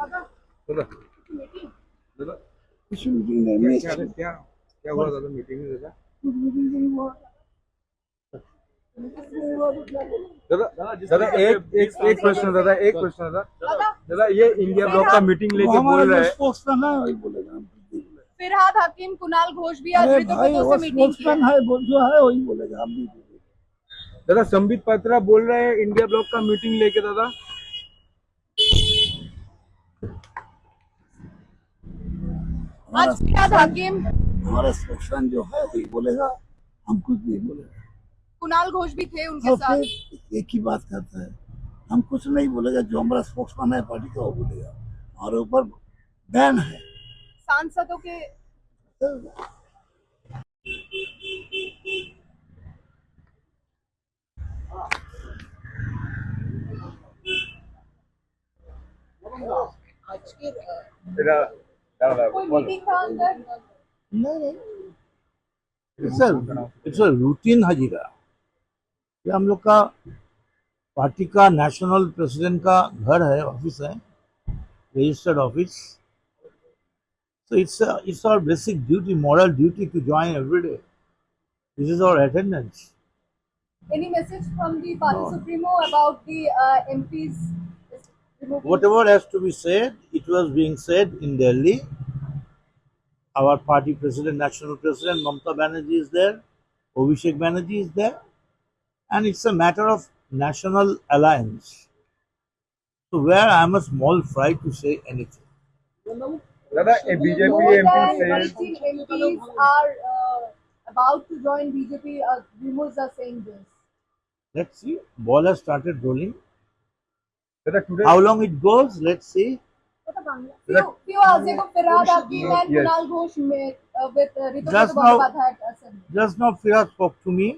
दादा दादा कुछ मीटिंग नहीं क्या क्या क्या हुआ दादा मीटिंग में दादा मीटिंग नहीं हुआ। दादा दादा एक प्रश्न दादा एक प्रश्न दादा दादा ये इंडिया ब्लॉक का मीटिंग वो लेके हमारा बोल रहा जो है स्पोक्समैन है वही बोलेगा, हम कुछ नहीं बोलेगा। फिरहाद हकीम, कुणाल घोष भी आज अरे ऋतु भाई से वो मीटिंग की स्पोक्समैन है, वो जो है वही बोलेगा, हम नहीं बोलेंगे। दादा संबित पात्रा बोल रहे हैं इंडिया ब्लॉक का मीटिंग लेके दादा आज फिरहाद हकीम, हमारा स्पोक्समैन जो है वही बोलेगा, हम कुछ नहीं बोलेगा। कुणाल घोष भी थे उनके और साथ। फिर एक ही बात करता है, हम कुछ नहीं बोलेगा, जो हमारा स्पोक्समैन है पार्टी का वो बोलेगा। और ऊपर बैन है। सांसदों के दादा दादा कोई मीटिंग था अंदर? नहीं, इट्स अ रूटीन हजीरा। ये हम लोग का पार्टी का नेशनल प्रेसिडेंट का घर है, ऑफिस है, registered office. So it's our basic duty, moral duty to join every day. This is our attendance. Any message from the party No. supremo about the MPs removing? Whatever has to be said, it was being said in Delhi. Our party president, national president, Mamata Banerjee is there, Abhishek Banerjee is there, and it's a matter of national alliance. So where I am a small fry to say anything. दादा BJP More MP than से 18 MPs are about to join BJP. Rumors are saying this. Let's see. Ball has started rolling. दादा today How long it goes? Let's see. Few hours ago, Firhad Hakim and Yes. Kunal Ghosh met with Ritu Just Chattopadhyay at Assembly. Just now, Firas spoke to me.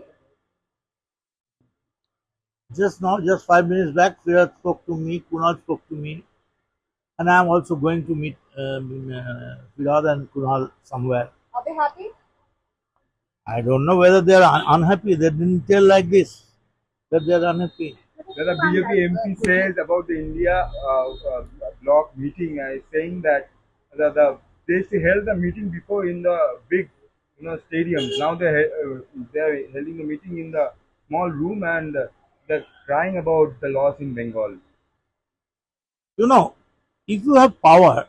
Just now, just 5 minutes back, Firas spoke to me, Kunal spoke to me, and I am also going to meet Firas and Kunal somewhere. Are they happy? I don't know whether they are unhappy. They didn't tell like this that they are unhappy. दादा BJP MP says about the India block meeting, saying that they held the meeting before in the big stadiums. Now they're holding the meeting in the small room and they're crying about the loss in Bengal. You know, if you have power,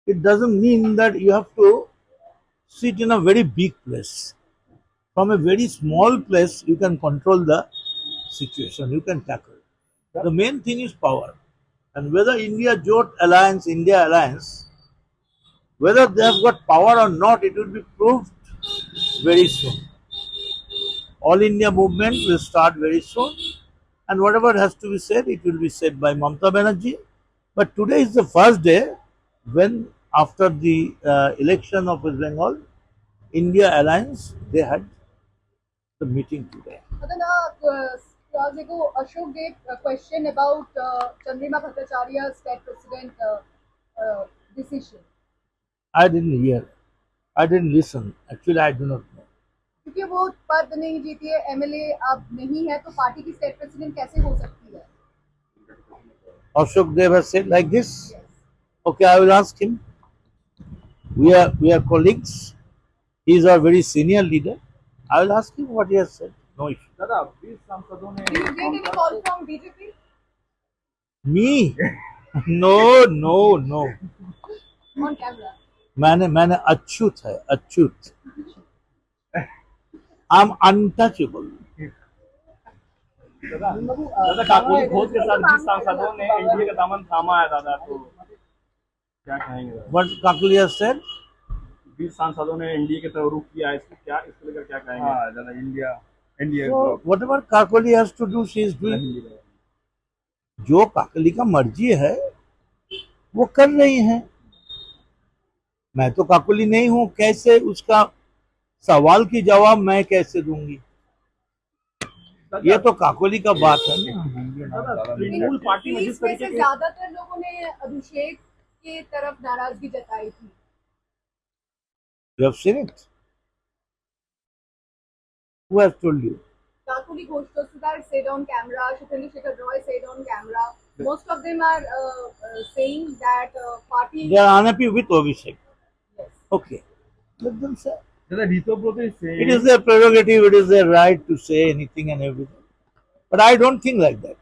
it doesn't mean that you have to sit in a very big place. From a very small place, you can control the situation, you can tackle. The main thing is power. And whether India Jot Alliance, India Alliance, whether they have got power or not, it will be proved very soon. All India movement will start very soon, and whatever has to be said, it will be said by Mamata Banerjee. But today is the first day when, after the election of West Bengal, India Alliance, they had the meeting today. Then, few hours ago, Ashok gave a question about Chandrima Bhattacharya's state president decision. I didn't hear, I didn't listen. Actually, I do not know. क्योंकि वो पद नहीं जीती है, MLA अब नहीं है, तो पार्टी की स्टेट प्रेसिडेंट कैसे हो सकती है? Ashok Dev has said like this. Okay, I will ask him. We are colleagues. He is our very senior leader. I will ask him what he has said. No issue. दादा 20 सांसदों ने Do you get any call from BJP? Me? No, no, no. On camera. मैंने अच्युत है, Achyut. I'm untouchable. दादा काकोली खोज के साथ 20 सांसदों ने एनडीए का दामन थामा है दादा, तो क्या कहेंगे? What Kakuli has said? 20 सांसदों ने एनडीए की तरफ रुख किया है, इसको लेकर क्या कहेंगे? हाँ दादा India So whatever Kakuli has to do, she is doing. जो काकली का मर्जी है वो कर रही है. मैं तो काकुली नहीं हूं, कैसे उसका सवाल की जवाब मैं कैसे दूंगी? ये तो काकोली का बात है ना. तृणमूल पार्टी में जिस इसमें तरीके से के ज्यादातर लोगों ने अभिषेक के तरफ नाराजगी जताई थी. You have seen it? Who has told you? Kakuli Ghosh Tosudar said on camera, Shitendra Shekhar Roy said on camera. Most of them are saying that party. They are unhappy with Abhishek. Yes. Okay, let them say. Dada, Ritobroto is saying It is their prerogative, it is their right to say anything and everything. But I don't think like that.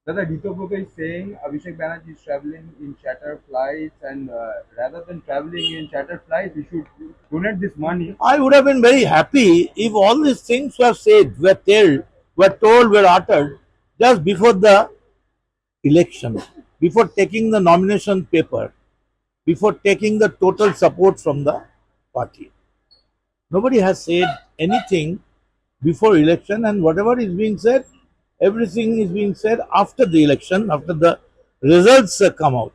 Dada, Ritobroto is saying Abhishek Banerjee is traveling in charter flights, and rather than traveling in charter flights, we should donate this money. I would have been very happy if all these things were said, were told, were uttered just before the election, before taking the nomination paper, before taking the total support from the party. Nobody has said anything before election, and whatever is being said, everything is being said after the election, after the results come out.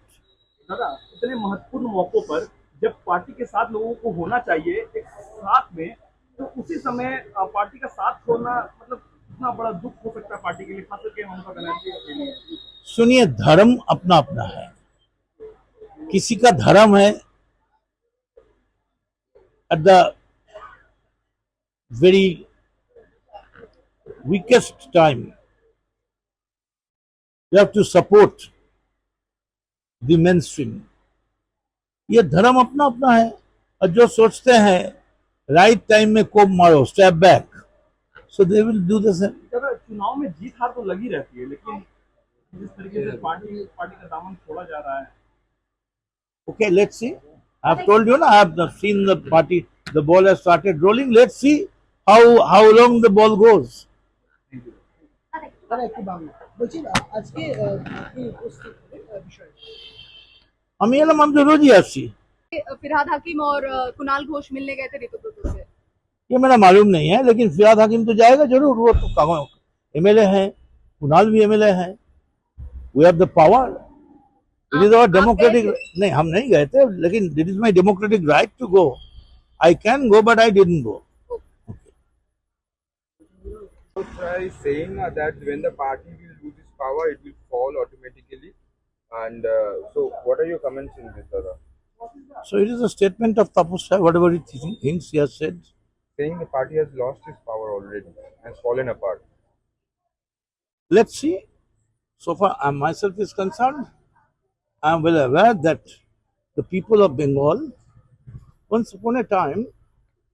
दादा, इतने महत्वपूर्ण मौकों पर जब party के साथ लोगों को होना चाहिए एक साथ में, तो उसी समय पार्टी का साथ छोड़ना मतलब इतना बड़ा दुख हो सकता है पार्टी के लिए, खास करके ममता बनर्जी के लिए। सुनिए, धर्म अपना अपना है। किसी का धर्म है at the very weakest time you have to support the mainstream. ये धर्म अपना अपना है, और जो सोचते हैं राइट टाइम में कोप मारो, step back, so they will do the same. चुनाव में जीत हार तो लगी रहती है, लेकिन जिस तरीके से पार्टी का दामन छोड़ा जा रहा है. Okay, let's see. I have told you, I have seen the party. The ball has started rolling. Let's see how long the ball goes. আমি এলাম, আমি তো রোজই আসছি. फिरहाद हकीम और कुणाल घोष मिलने गए थे ऋतुब्रतो से. ये मेरा मालूम नहीं है, लेकिन फिरहाद हकीम तो जाएगा जरूर. वो तो एमएलए हैं, कुणाल भी एमएलए हैं. We have the power. It is our democratic. नहीं, हम नहीं गए थे, लेकिन it is my democratic right to go. I can go, but I didn't go. Is saying that when the party will lose its power, it will fall automatically. And so, what are your comments in this, Dada? So it is a statement of Tapas Shah, whatever he thinks he has said. Saying the party has lost its power already, has fallen apart. Let's see. So far, myself is concerned, I am well aware that the people of Bengal, once upon a time,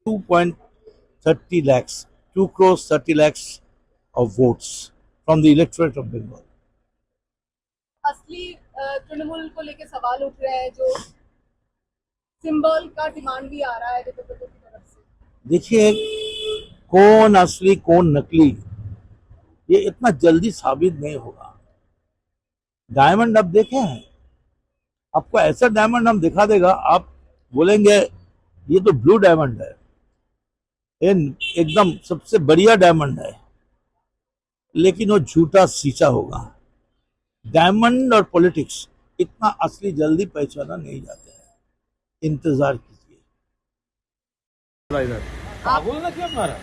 2.30 lakhs, 2 crores 30 lakhs of votes from the electorate of Bengal. असली तृणमूल को लेके सवाल उठ रहे हैं, जो symbol का demand भी आ रहा है ऋतुब्रतो की तरफ से. देखिए, कौन असली कौन नकली, ये इतना जल्दी साबित नहीं होगा. डायमंड आप देखे हैं, आपको ऐसा डायमंड हम दिखा देगा, आप बोलेंगे ये तो ब्लू डायमंड है, ये एकदम सबसे बढ़िया डायमंड है, लेकिन वो झूठा शीशा होगा. डायमंड और पॉलिटिक्स इतना असली जल्दी पहचाना नहीं जाते हैं. इंतजार कीजिए. পাগল নাকি আপনারা?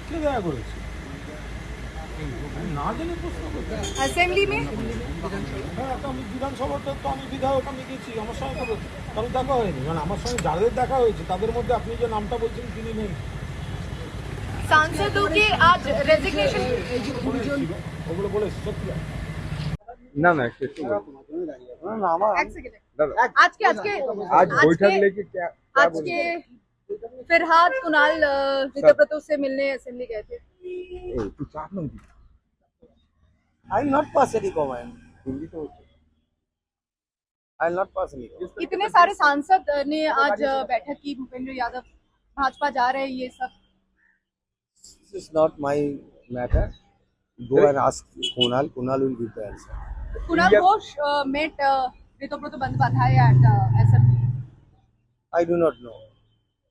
কে দয়া করেছে? না জেনে প্রশ্ন করতে? असेंबली में হ্যাঁ, তো আমি বিধানসভাতে তো আমি বিধায়ক, আমি গেছি, আমার সঙ্গে তো কারণ দেখা হয়নি. কারণ আমার সঙ্গে যাদের দেখা হয়েছে তাদের মধ্যে আপনি যে নামটা বলছেন তিনি নেই. सांसदों के आज रेजिग्नेशन. ওগুলো বলেছি সত্যি? না না কিছু না না আমার एक सेकंड. दादा, आज के आज बैठक लेके क्या आज के फिरहाद कुणाल ऋतुब्रतो से मिलने असेंबली गए थे. तू चाप ना I not pass any comment. Hindi तो I not pass any comment. इतने सारे सांसद ने आज बैठक की. भूपेंद्र यादव भाजपा जा रहे हैं, ये सब. This is not my matter. Go and ask Kunal. Kunal will give the answer. Kunal Ghosh met Ritabrata Bandyopadhyay at assembly. I do not know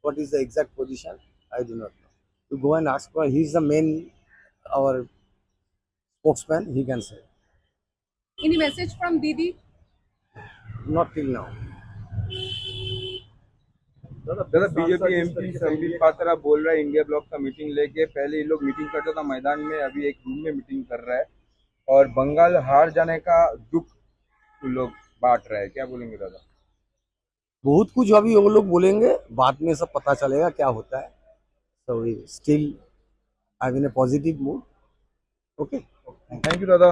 what is the exact position. I do not know. You go and ask for. He is the main our spokesman. He can say. Any message from Didi? Not till now. दादा, BJP MP Sambit Patra बोल रहा है India block का meeting लेके. पहले ये लोग meeting करता था मैदान में, अभी एक रूम में मीटिंग कर रहा है, और बंगाल हार जाने का दुख लोग बांट रहे हैं. क्या बोलेंगे दादा? बहुत कुछ अभी वो लोग बोलेंगे, बाद में सब पता चलेगा क्या होता है. So we still I'm in a positive mood. Okay. Thank you दादा.